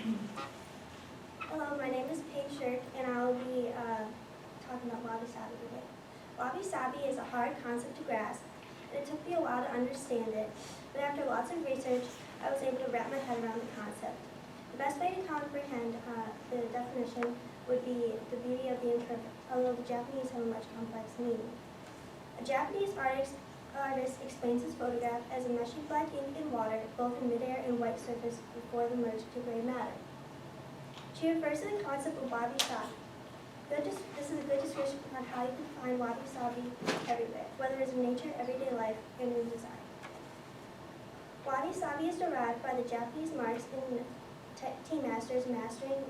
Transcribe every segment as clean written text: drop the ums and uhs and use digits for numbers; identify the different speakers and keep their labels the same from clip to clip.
Speaker 1: Hello, my name is Paige Shirk, and I'll be talking about wabi-sabi today. Wabi-sabi is a hard concept to grasp, and it took me a while to understand it, but after lots of research, I was able to wrap my head around the concept. The best way to comprehend the definition would be the beauty of the imperfect, although the Japanese have a much complex meaning. A Japanese artist explains his photograph as a meshy black ink in water, both in midair and white surface before the merge to gray matter. She refers to the concept of wabi-sabi. This is a good description on how you can find wabi-sabi everywhere, whether it's in nature, everyday life, and in design. Wabi-sabi is derived by the Japanese monks and tea masters mastering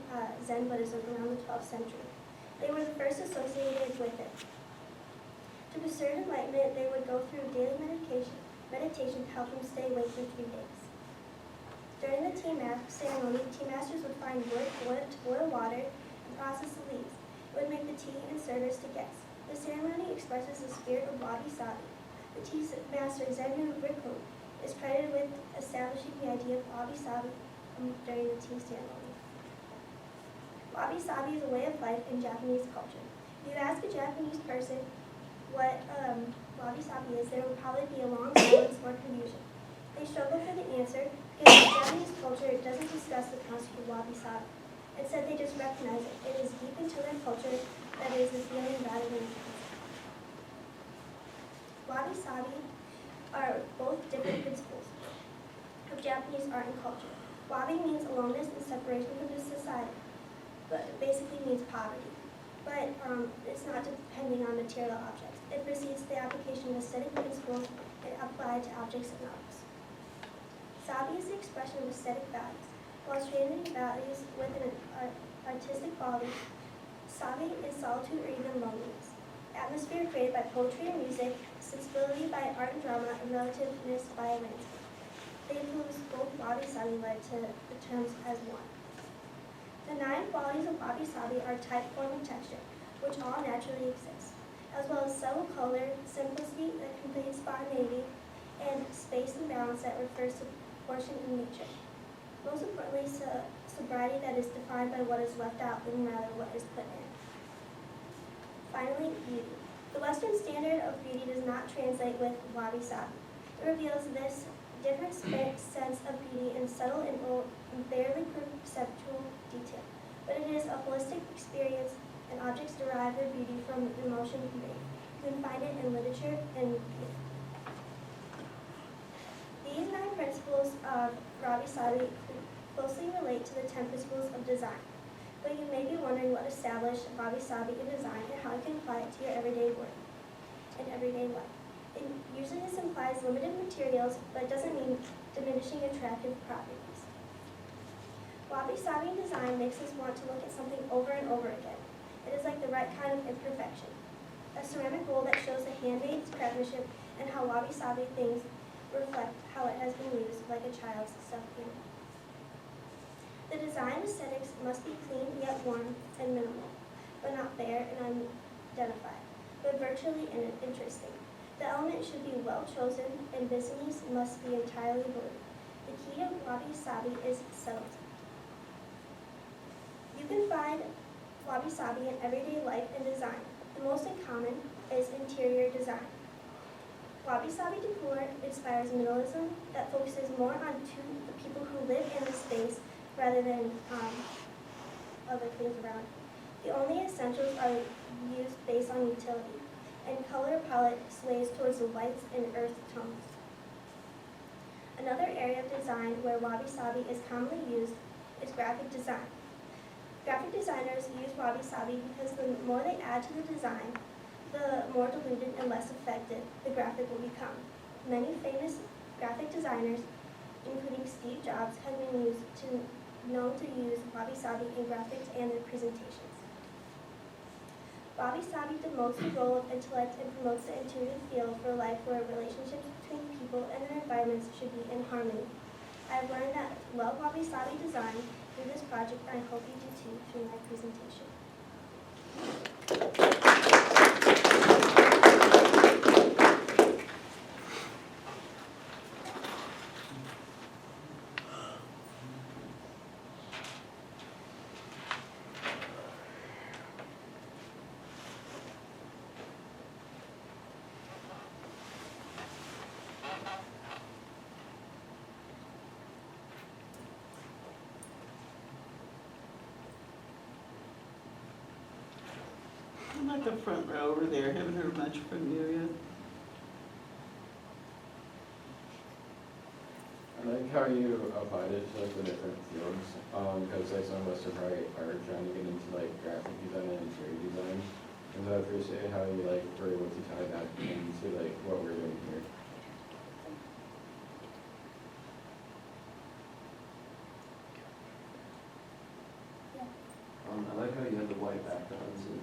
Speaker 1: Zen Buddhism around the 12th century. They were the first associated with it. To pursue enlightenment, they would go through daily meditation to help them stay awake for 3 days. During the tea ceremony, tea masters would find wood to boil water and process the leaves. It would make the tea and service to guests. The ceremony expresses the spirit of wabi-sabi. The tea master Zenmu Riku is credited with establishing the idea of wabi-sabi during the tea ceremony. Wabi-sabi is a way of life in Japanese culture. If you ask a Japanese person what wabi-sabi is, there will probably be a long silence or confusion. They struggle for the answer because the Japanese culture doesn't discuss the concept of wabi-sabi. Instead, they just recognize it. It is deep into their culture that is a feeling rather than a concept. Wabi-sabi are both different principles of Japanese art and culture. Wabi means aloneness and separation from the society, but it basically means poverty. But it's not depending on material objects. It precedes the application of aesthetic principles and applied to objects and objects. Sabi is the expression of aesthetic values. While straining values with an artistic quality, sabi is solitude or even loneliness. Atmosphere created by poetry and music, sensibility by art and drama, and relativeness by landscape. The influence both wabi-sabi led to the terms as one. The 9 qualities of wabi-sabi are type, form, and texture, which all naturally exist, as well as subtle color, simplicity that completes spontaneity, and space and balance that refers to proportion in nature. Most importantly, sobriety that is defined by what is left out and rather what is put in. Finally, beauty. The Western standard of beauty does not translate with wabi-sabi. It reveals this different sense of beauty in subtle and barely perceptual detail, but it is a holistic experience, and objects derive their beauty from emotion conveyed. You can find it in literature and beauty. These 9 principles of wabi-sabi closely relate to the 10 principles of design, but you may be wondering what established wabi-sabi in design and how you can apply it to your everyday work and everyday life. Usually this implies limited materials, but it doesn't mean diminishing attractive properties. Wabi-sabi design makes us want to look at something over and over again. It is like the right kind of imperfection. A ceramic bowl that shows the handmade craftsmanship and how wabi-sabi things reflect how it has been used like a child's stuffed animal. The design aesthetics must be clean yet warm and minimal, but not bare and unidentified, but virtually interesting. The element should be well chosen, and business must be entirely blue. The key to wabi-sabi is subtlety. You can find wabi-sabi in everyday life and design. The most common is interior design. Wabi-sabi decor inspires minimalism that focuses more on the people who live in the space rather than other things around. The only essentials are used based on utility, and color palette sways towards the whites and earth tones. Another area of design where wabi-sabi is commonly used is graphic design. Graphic designers use wabi-sabi because the more they add to the design, the more diluted and less effective the graphic will become. Many famous graphic designers, including Steve Jobs, have been known to use wabi-sabi in graphics and their presentations. Wabi-sabi demotes the role of intellect and promotes the intuitive feel for life where relationships between people and their environments should be in harmony. I have learned that love wabi-sabi design through this project, and I hope you do too through my presentation.
Speaker 2: like the front row over there. Haven't heard much from you yet.
Speaker 3: I like how you applied it to like the different fields, because like some of us are probably are trying to get into like graphic design and interior design. And so I appreciate how you like were able to tie that into like what we're doing here.
Speaker 4: I like how you had the white backgrounds in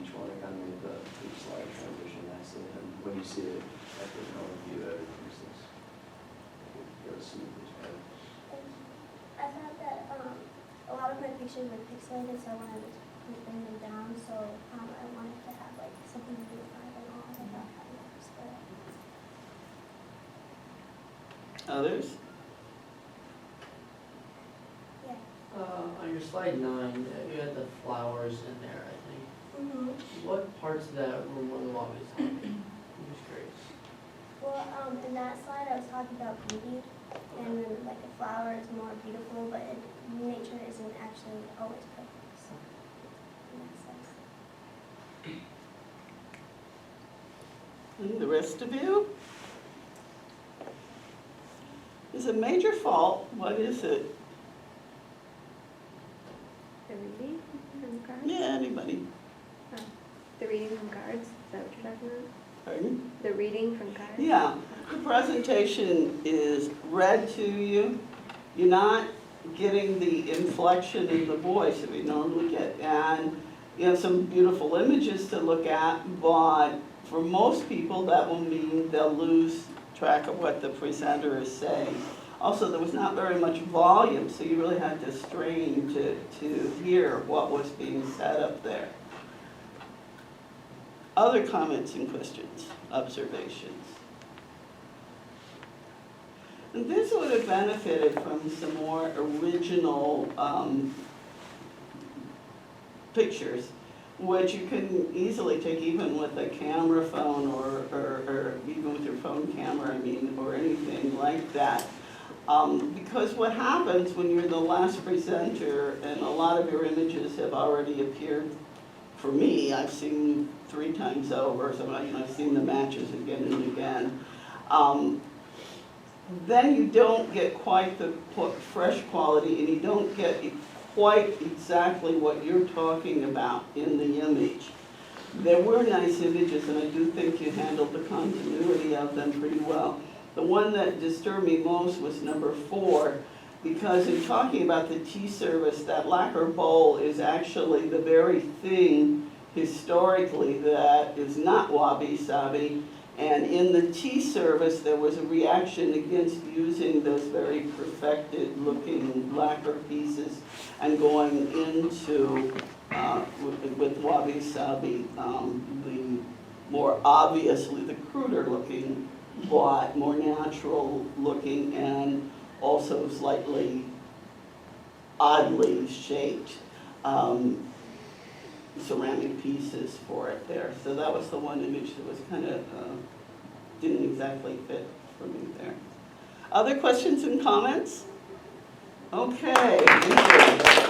Speaker 4: each one. It kind of made the each slide transition nicely. And when you see it at the overview, everything's just goes smooth as well.
Speaker 1: I thought that a lot of my pictures were pixelated, so I wanted to bring them down. So I wanted to have like something unified and all without having to split.
Speaker 2: Others?
Speaker 1: Yeah.
Speaker 5: On your slide 9, you had the flowers in there, I think. What parts of that room were the longest talking? I'm just curious.
Speaker 1: Well, in that slide I was talking about beauty, and then like a flower is more beautiful, but nature isn't actually always perfect. So in that sense.
Speaker 2: And the rest of you? Is a major fault, what is it?
Speaker 6: The reading from cards?
Speaker 2: Yeah, anybody.
Speaker 6: Oh, the reading from cards? Is that what you're talking about?
Speaker 2: Pardon?
Speaker 6: The reading from cards?
Speaker 2: Yeah, the presentation is read to you. You're not getting the inflection in the voice that we normally get. And you have some beautiful images to look at, but for most people that will mean they'll lose track of what the presenter is saying. Also, there was not very much volume, so you really had to strain to hear what was being said up there. Other comments and questions, observations? And this would have benefited from some more original pictures, which you can easily take even with a camera phone or even with your phone camera, I mean, or anything like that. Because what happens when you're the last presenter and a lot of your images have already appeared, for me, I've seen 3 times over, so I've seen the matches again and again. Then you don't get quite the fresh quality, and you don't get quite exactly what you're talking about in the image. There were nice images, and I do think you handled the continuity of them pretty well. The one that disturbed me most was number 4, because in talking about the tea service, that lacquer bowl is actually the very thing historically that is not wabi-sabi. And in the tea service, there was a reaction against using those very perfected looking lacquer pieces and going into, with wabi-sabi, the more obviously, the cruder looking, but more natural looking and also slightly oddly shaped ceramic pieces for it there. So that was the one image that was kind of, didn't exactly fit for me there. Other questions and comments? Okay, thank you.